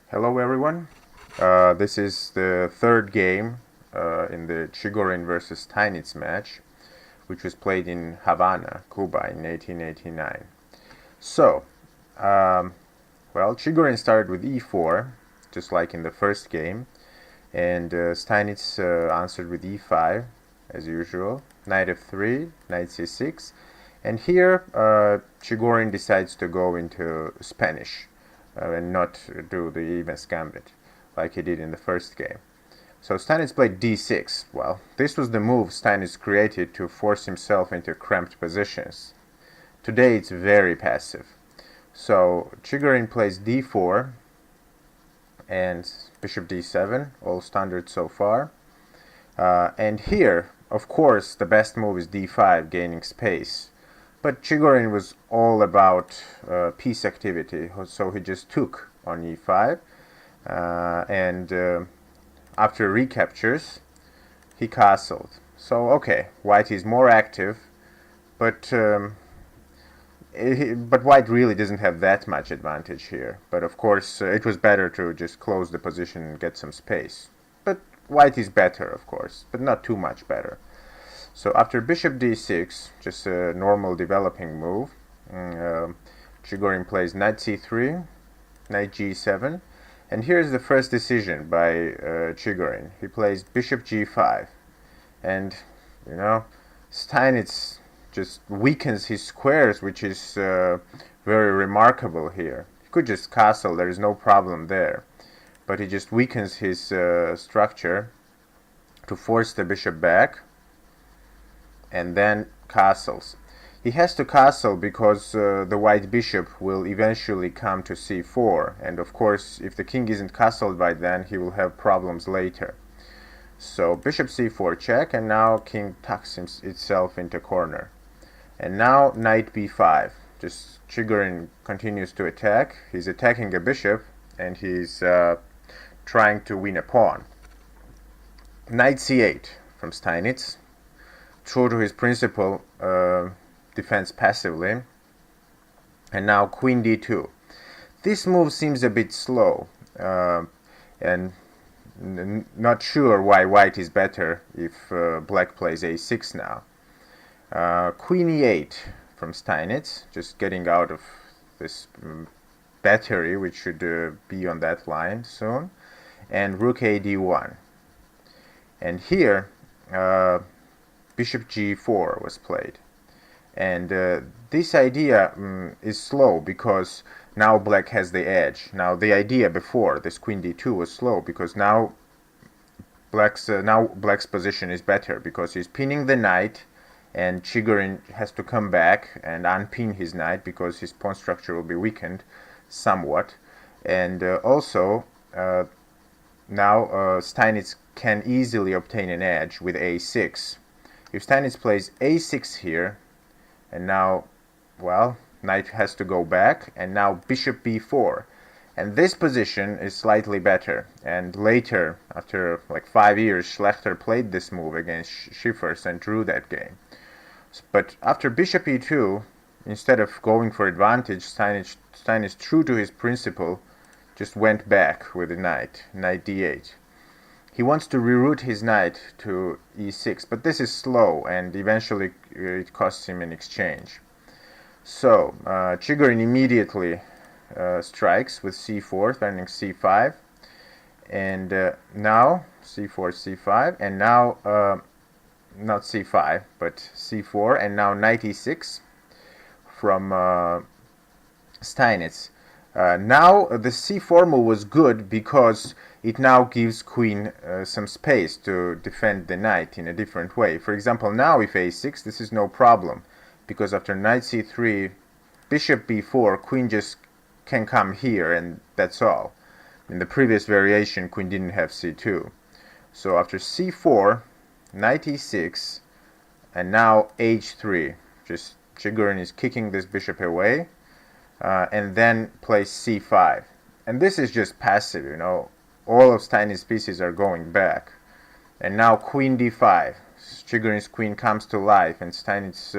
Hello everyone. This is the third game in the Chigorin versus Steinitz match, which was played in Havanna, Cuba in 1889. So, um, Chigorin started with e4, just like in the first game, and Steinitz answered with e5, as usual, knight f3, knight c6, and here Chigorin decides to go into Spanish and not do the Evans Gambit like he did in the first game. So Steinitz played d6. Well, this was the move Steinitz created to force himself into cramped positions. Today it's very passive. So Chigorin plays d4 and bishop d7, all standard so far. And here, of course, the best move is d5, gaining space. But Chigorin was all about piece activity, so he just took on e5. And after recaptures, he castled. So, okay, white is more active, but white really doesn't have that much advantage here. But of course, it was better to just close the position and get some space. But white is better, of course, but not too much better. So after bishop d6, just a normal developing move, Chigorin plays knight c3, knight g7, and here's the first decision by Chigorin. He plays bishop g5, and you know, Steinitz just weakens his squares, which is very remarkable here. He could just castle, there is no problem there, but he just weakens his structure to force the bishop back, and then castles. He has to castle because the white bishop will eventually come to c4, and of course if the king isn't castled by then he will have problems later. So bishop c4 check, and now king tucks itself into corner. And now knight b5. Just Chigorin continues to attack. He's attacking a bishop and he's trying to win a pawn. Knight c8 from Steinitz. True to his principle, defends passively. And now queen d2. This move seems a bit slow, and not sure why white is better if black plays a6 now. Queen e8 from Steinitz, just getting out of this battery, which should be on that line soon. And rook a d1. And here, bishop g4 was played. And this idea is slow because now black has the edge. Now the idea before this queen d2 was slow because now black's position is better because he's pinning the knight, and Chigorin has to come back and unpin his knight because his pawn structure will be weakened somewhat. And also now Steinitz can easily obtain an edge with a6. If Steinitz plays a6 here, and now, well, knight has to go back, and now bishop b4. And this position is slightly better. And later, after like 5 years, Schlechter played this move against Schiffers and drew that game. But after bishop e2, instead of going for advantage, Steinitz, true to his principle, just went back with the knight d8. He wants to reroute his knight to e6, but this is slow, and eventually it costs him an exchange. So Chigorin immediately strikes with c4, threatening c5, and now c4, c5, and now not c5, but c4, and now knight e6 from Steinitz. Now the c4 move was good because it now gives queen some space to defend the knight in a different way. For example, now if a6, this is no problem, because after knight c3, bishop b4, queen just can come here, and that's all. In the previous variation, queen didn't have c2. So after c4, knight e6, and now h3. Just Chigorin is kicking this bishop away, and then plays c5. And this is just passive, you know. All of Steinitz's pieces are going back. And now queen d5. Chigorin's queen comes to life, and Steinitz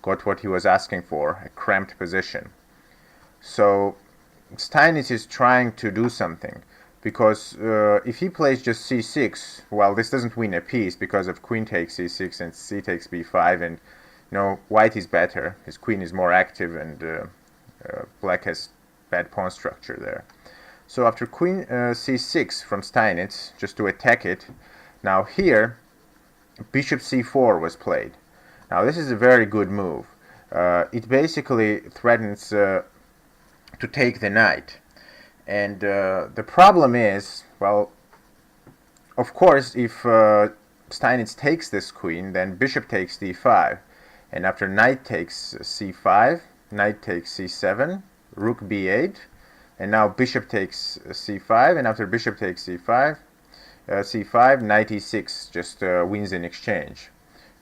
got what he was asking for, a cramped position. So Steinitz is trying to do something, because if he plays just c6, well, this doesn't win a piece because of queen takes c6 and c takes b5, and white is better. His queen is more active, and black has bad pawn structure there. So after queen c6 from Steinitz, just to attack it, now here bishop c4 was played. Now this is a very good move. It basically threatens to take the knight. And the problem is, well, of course, if Steinitz takes this queen, then bishop takes d5. And after knight takes c5, knight takes c7, rook b8, and now bishop takes c5, and after bishop takes c5, knight e6 just wins in exchange,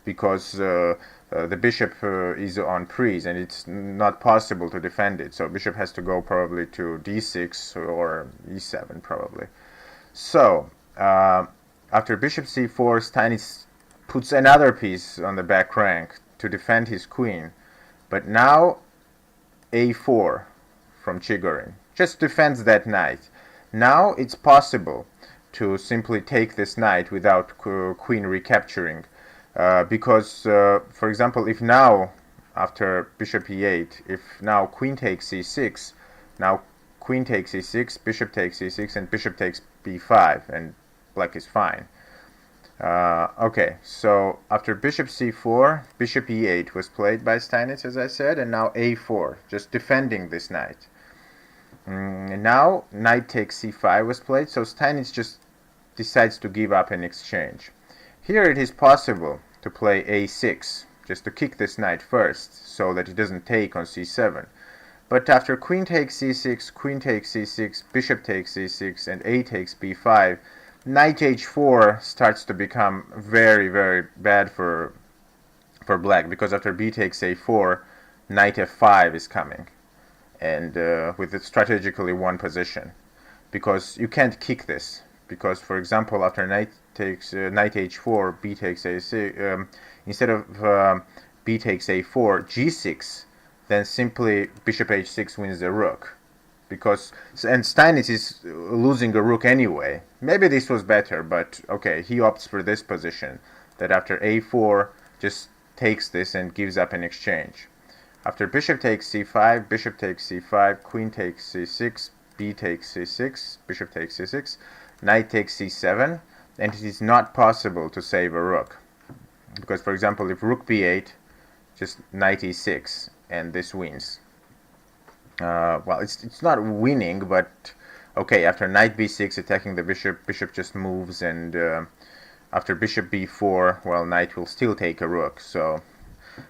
because the bishop is on prise, and it's not possible to defend it. So bishop has to go probably to d6 or e7 probably. So after bishop c4, Steinitz puts another piece on the back rank to defend his queen. But now a4 from Chigorin just defends that knight. Now it's possible to simply take this knight without queen recapturing. Because, for example, if now, after bishop e8, if now queen takes c6, now queen takes e6, bishop takes e6, and bishop takes b5, and black is fine. Okay, so after bishop c4, bishop e8 was played by Steinitz, as I said, and now a4, just defending this knight. And now knight takes c5 was played, so Steinitz just decides to give up in exchange. Here it is possible to play a6, just to kick this knight first, so that it doesn't take on c7. But after queen takes c6, queen takes c6, bishop takes c6, and a takes b5, knight h4 starts to become very, very bad for black, because after b takes a4, knight f5 is coming, and with it strategically won position, because you can't kick this. Because, for example, after knight takes knight h4, b takes a6, instead of b takes a4, g6, then simply bishop h6 wins the rook. Because, and Steinitz is losing a rook anyway. Maybe this was better, but okay, he opts for this position, that after a4 just takes this and gives up in exchange. After bishop takes c5, bishop takes c5, queen takes c6, b takes c6, bishop takes c6, knight takes c7, and it is not possible to save a rook. Because, for example, if rook b8, just knight e6, and this wins. Well, it's not winning, but okay, after knight b6 attacking the bishop, bishop just moves, and after bishop b4, well, knight will still take a rook. So,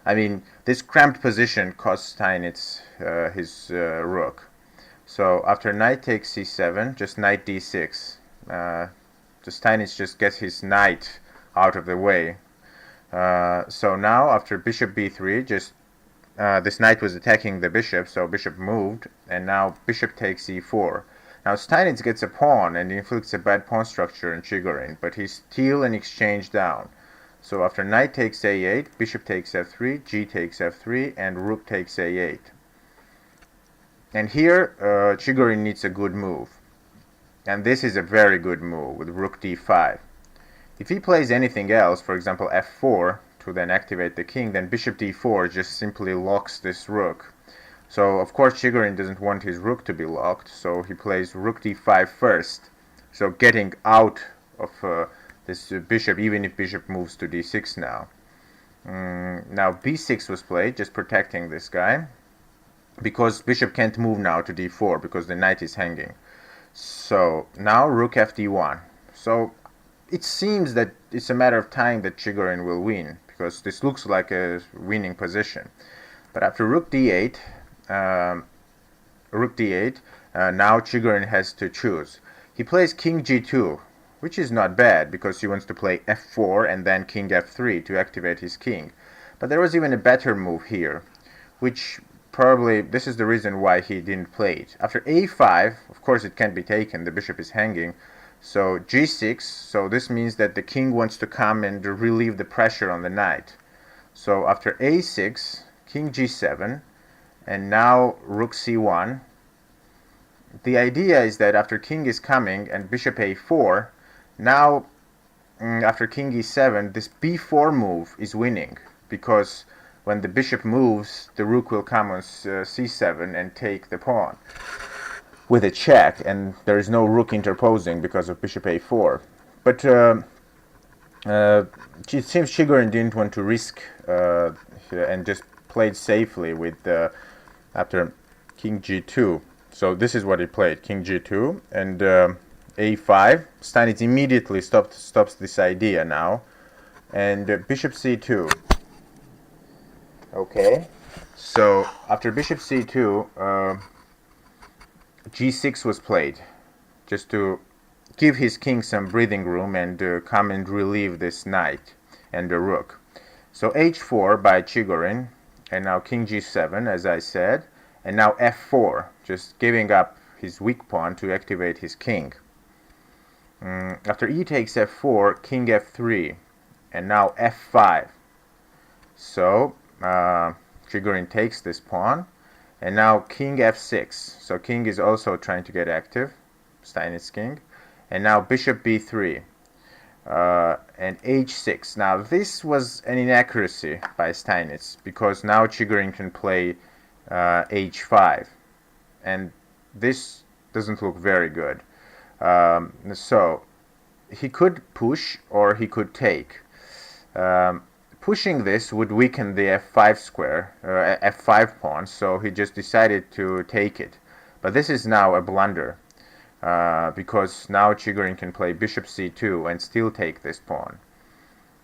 I mean, this cramped position cost Steinitz his rook. So after knight takes c7, just knight d6. Steinitz just gets his knight out of the way. So now after bishop b3, just this knight was attacking the bishop, so bishop moved, and now bishop takes e4. Now Steinitz gets a pawn and inflicts a bad pawn structure in Chigorin, but he's still an exchange down. So after knight takes a8, bishop takes f3, g takes f3, and rook takes a8. And here Chigorin needs a good move. And this is a very good move with rook d5. If he plays anything else, for example f4, to then activate the king, then bishop d4 just simply locks this rook. So of course Chigorin doesn't want his rook to be locked, so he plays rook d5 first, so getting out of this bishop, even if bishop moves to d6 now. Now b6 was played, just protecting this guy, because bishop can't move now to d4 because the knight is hanging. So now rook fd1. So it seems that it's a matter of time that Chigorin will win, because this looks like a winning position. But after rook d8, now Chigorin has to choose. He plays king g2, which is not bad, because he wants to play f4 and then king f3 to activate his king. But there was even a better move here, which probably this is the reason why he didn't play it. After a5, of course it can't be taken, the bishop is hanging. So g6, so this means that the king wants to come and relieve the pressure on the knight. So after a6, king g7, and now rook c1, the idea is that after king is coming and bishop a4, now after king e7, this b4 move is winning, because when the bishop moves, the rook will come on c7 and take the pawn with a check, and there is no rook interposing because of bishop a4. But it seems Chigorin didn't want to risk and just played safely with after king g2. So this is what he played: king g2 and a5. Steinitz immediately stops this idea now, and bishop c2. Okay, so after bishop c2, g6 was played, just to give his king some breathing room and come and relieve this knight and the rook. So h4 by Chigorin, and now king g7, as I said, and now f4, just giving up his weak pawn to activate his king. After e takes f4, king f3, and now f5. So Chigorin takes this pawn, and now king f6. So king is also trying to get active, Steinitz king. And now bishop b3 and h6. Now this was an inaccuracy by Steinitz, because now Chigorin can play h5, and this doesn't look very good. So he could push or he could take. Pushing this would weaken the f5 square, f5 pawn, so he just decided to take it. But this is now a blunder, because now Chigorin can play bishop c2 and still take this pawn.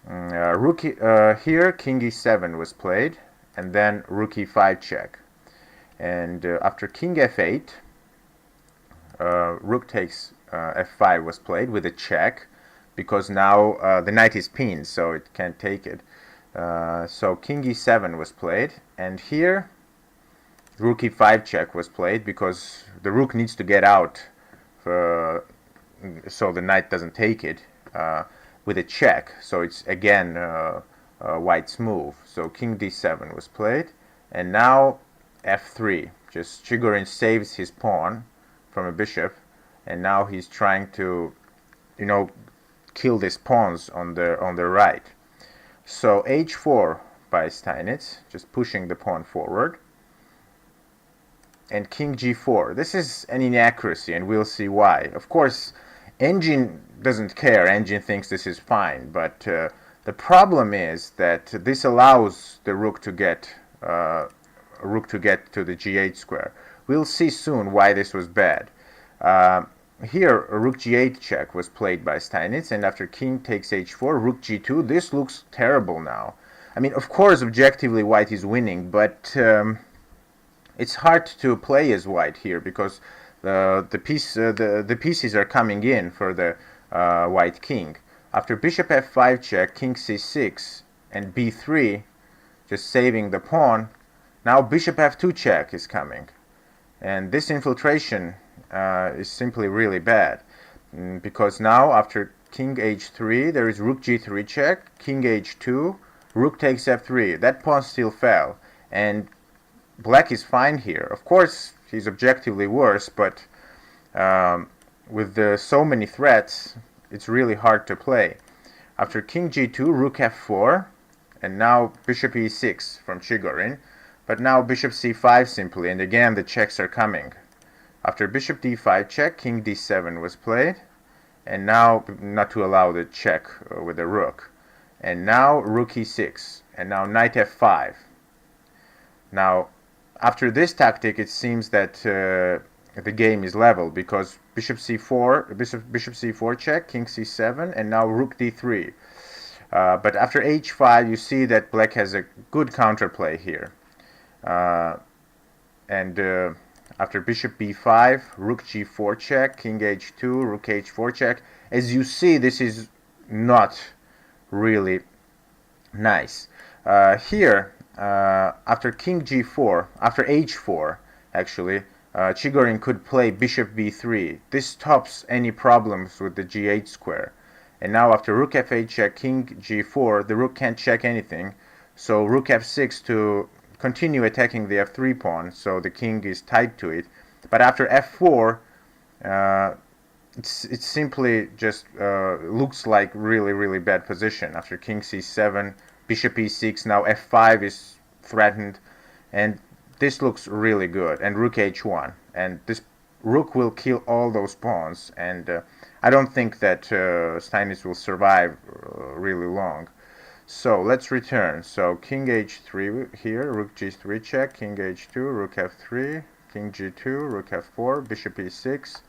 Here king e7 was played, and then rook e5 check. And after king f8, rook takes f5 was played with a check, because now the knight is pinned, so it can't take it. So king e7 was played, and here rook e5 check was played, because the rook needs to get out so the knight doesn't take it, with a check. So it's again white's move. So king d7 was played, and now f3. Just Chigorin saves his pawn from a bishop, and now he's trying to, kill these pawns on the right. So h4 by Steinitz, just pushing the pawn forward, and king g4. This is an inaccuracy, and we'll see why. Of course, Engine doesn't care. Engine thinks this is fine, but the problem is that this allows the rook to get to the g8 square. We'll see soon why this was bad. Here, a rook g8 check was played by Steinitz, and after king takes h4, rook g2. This looks terrible now. I mean, of course, objectively, white is winning, but it's hard to play as white here, because the pieces are coming in for the white king. After bishop f5 check, king c6, and b3, just saving the pawn. Now bishop f2 check is coming, and this infiltration is simply really bad, because now after king h3, there is rook g3 check, king h2, rook takes f3. That pawn still fell, and black is fine here. Of course, he's objectively worse, but with so many threats, it's really hard to play. After king g2, rook f4, and now bishop e6 from Chigorin, but now bishop c5 simply, and again the checks are coming. After bishop d5 check, king d7 was played, and now not to allow the check with the rook. And now rook e6, and now knight f5. Now, after this tactic, it seems that the game is level, because bishop c4 check, king c7, and now rook d3. But after h5, you see that black has a good counterplay here. After bishop b5, rook g4 check, king h2, rook h4 check. As you see, this is not really nice. Here, after king g4, after h4, actually, Chigorin could play bishop b3. This stops any problems with the g8 square. And now after rook f8 check, king g4, the rook can't check anything. So rook f6 to continue attacking the f3 pawn, so the king is tied to it. But after f4, It's simply just looks like really bad position. After king c7, bishop e6, now f5 is threatened, and this looks really good. And rook h1, and this rook will kill all those pawns, and I don't think that Steinitz will survive really long. So let's return. So king h3 here, rook g3 check, king h2, rook f3, king g2, rook f4, bishop e6,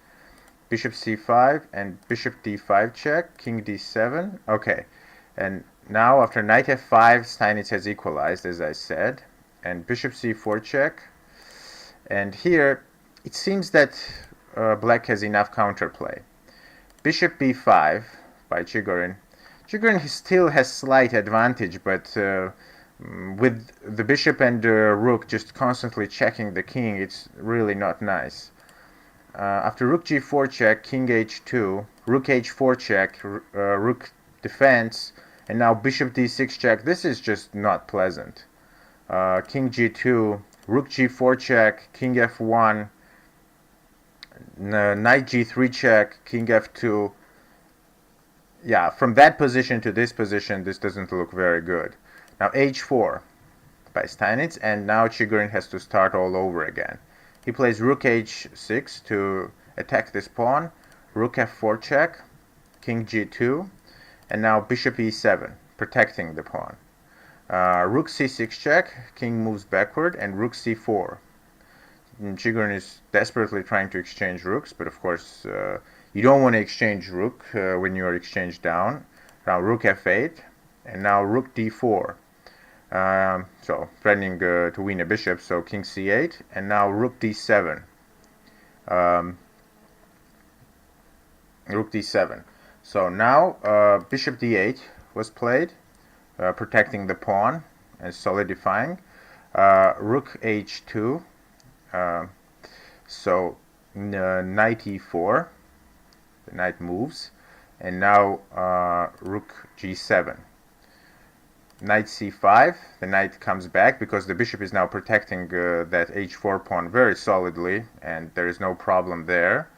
bishop c5, and bishop d5 check, king d7. Okay, and now after knight f5, Steinitz has equalized, as I said, and bishop c4 check. And here, it seems that black has enough counterplay. Bishop b5 by Chigorin. Chigorin still has slight advantage, but with the bishop and rook just constantly checking the king, it's really not nice. After rook g4 check, king h2, rook h4 check, rook defense, and now bishop d6 check. This is just not pleasant. King g2, rook g4 check, king f1, knight g3 check, king f2. Yeah, from that position to this position, this doesn't look very good. Now h4 by Steinitz, and now Chigorin has to start all over again. He plays rook h6 to attack this pawn, rook f4 check, king g2, and now bishop e7, protecting the pawn. Rook c6 check, king moves backward, and rook c4. Chigorin is desperately trying to exchange rooks, but of course you don't want to exchange rook when you are exchanged down. Now rook f8, and now rook d4. So threatening to win a bishop, so king c8, and now rook d7. Rook d7. So now bishop d8 was played, protecting the pawn and solidifying. Rook h2. So knight e4. The knight moves, and now rook g7. Knight c5, the knight comes back because the bishop is now protecting that h4 pawn very solidly, and there is no problem there.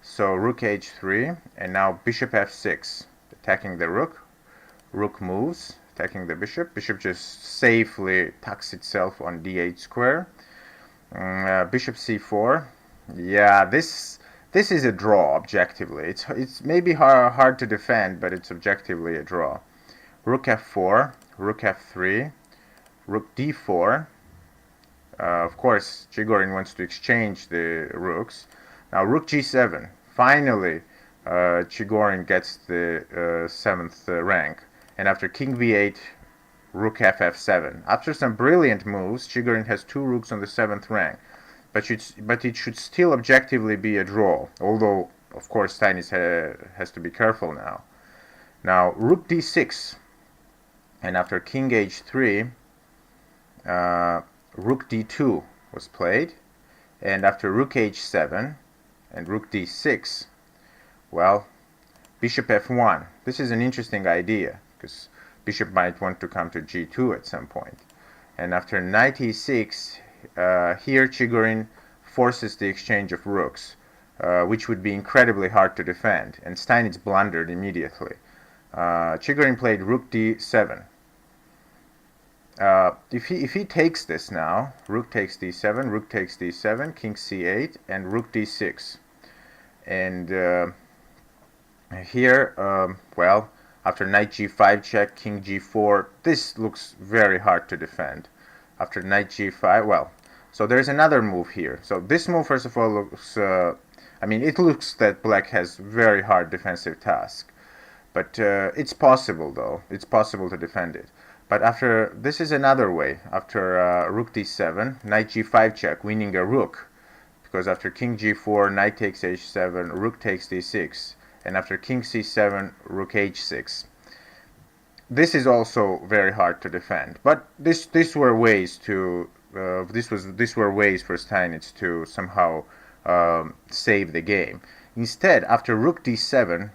So rook h3, and now bishop f6, attacking the rook. Rook moves, attacking the bishop. Bishop just safely tucks itself on d8 square. Bishop c4. Yeah, this is a draw objectively. It's maybe hard to defend, but it's objectively a draw. Rook f4, rook f3, rook d4. Of course, Chigorin wants to exchange the rooks. Now rook g7. Finally, Chigorin gets the 7th rank. And after king v8, rook ff7. After some brilliant moves, Chigorin has 2 rooks on the 7th rank. But it should still objectively be a draw, although, of course, Steinitz has to be careful now. Now, rook d6, and after king h3, rook d2 was played, and after rook h7 and rook d6, well, bishop f1. This is an interesting idea, because bishop might want to come to g2 at some point. And after knight e6, here Chigorin forces the exchange of rooks, which would be incredibly hard to defend, and Steinitz blundered immediately. Chigorin played rook d7. If he takes this now, rook takes d7, rook takes d7, king c8, and rook d6. And here, well, after knight g5 check, king g4, this looks very hard to defend. After knight g5, well, so there's another move here. So this move, first of all, looks, I mean, it looks that black has very hard defensive task. But it's possible, though. It's possible to defend it. But after, this is another way. After rook d7, knight g5 check, winning a rook. Because after king g4, knight takes h7, rook takes d6. And after king c7, rook h6. This is also very hard to defend. But these were ways to these were ways for Steinitz to somehow save the game. Instead, after rook d7,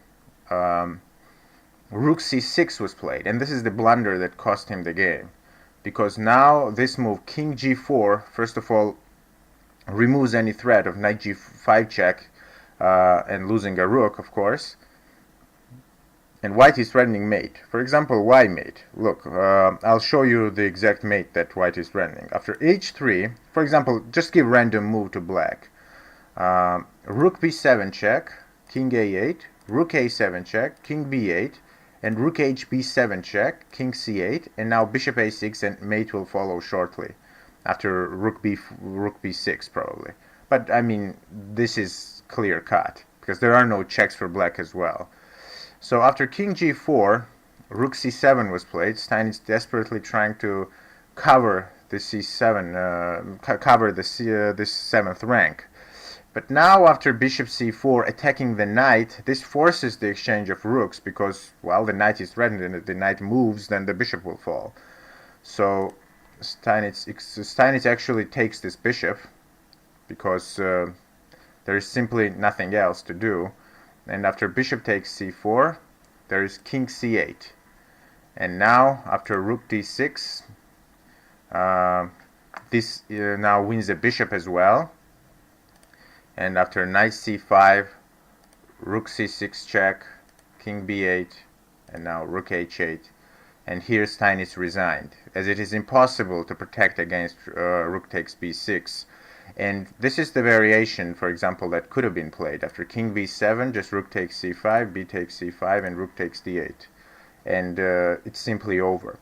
rook c6 was played, and this is the blunder that cost him the game, because now this move, king g4, first of all, removes any threat of knight g5 check, and losing a rook, of course. And white is threatening mate. For example, why mate? Look, I'll show you the exact mate that white is threatening. After h3, for example, just give random move to black. Rook b7 check, king a8, rook a7 check, king b8, and rook h b7 check, king c8, and now bishop a6, and mate will follow shortly after rook b6 probably. But I mean, this is clear cut because there are no checks for black as well. So after king g4, rook c7 was played. Steinitz desperately trying to cover the c7, cover the this seventh rank. But now after bishop c4 attacking the knight, this forces the exchange of rooks because, well, the knight is threatened, and if the knight moves, then the bishop will fall. So Steinitz actually takes this bishop because there is simply nothing else to do. And after bishop takes c4, there is king c8. And now, after rook d6, this now wins the bishop as well. And after knight c5, rook c6 check, king b8, and now rook h8. And here Steinitz resigned, as it is impossible to protect against rook takes b6. And this is the variation, for example, that could have been played. After king b7, just rook takes c5, b takes c5, and rook takes d8. And it's simply over.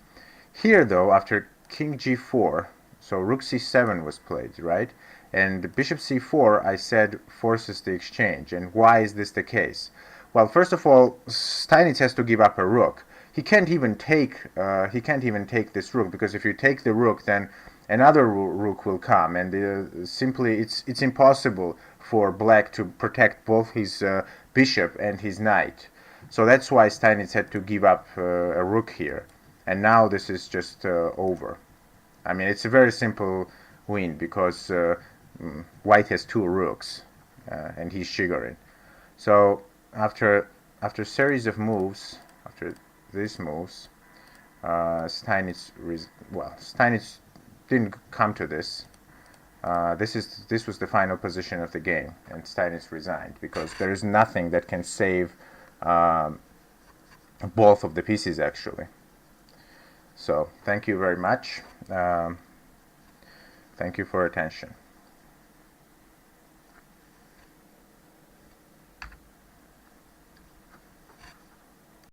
Here, though, after king g4, so rook c7 was played, right? And bishop c4, I said, forces the exchange. And why is this the case? Well, first of all, Steinitz has to give up a rook. He can't even take this rook, because if you take the rook, then another rook will come, and simply it's impossible for black to protect both his bishop and his knight. So that's why Steinitz had to give up a rook here. And now this is just over. I mean, it's a very simple win because white has two rooks, and he's Chigorin. So after a series of moves, after these moves, Steinitz didn't come to this. This was the final position of the game, and Steinitz resigned because there is nothing that can save both of the pieces actually. So thank you very much. Thank you for attention.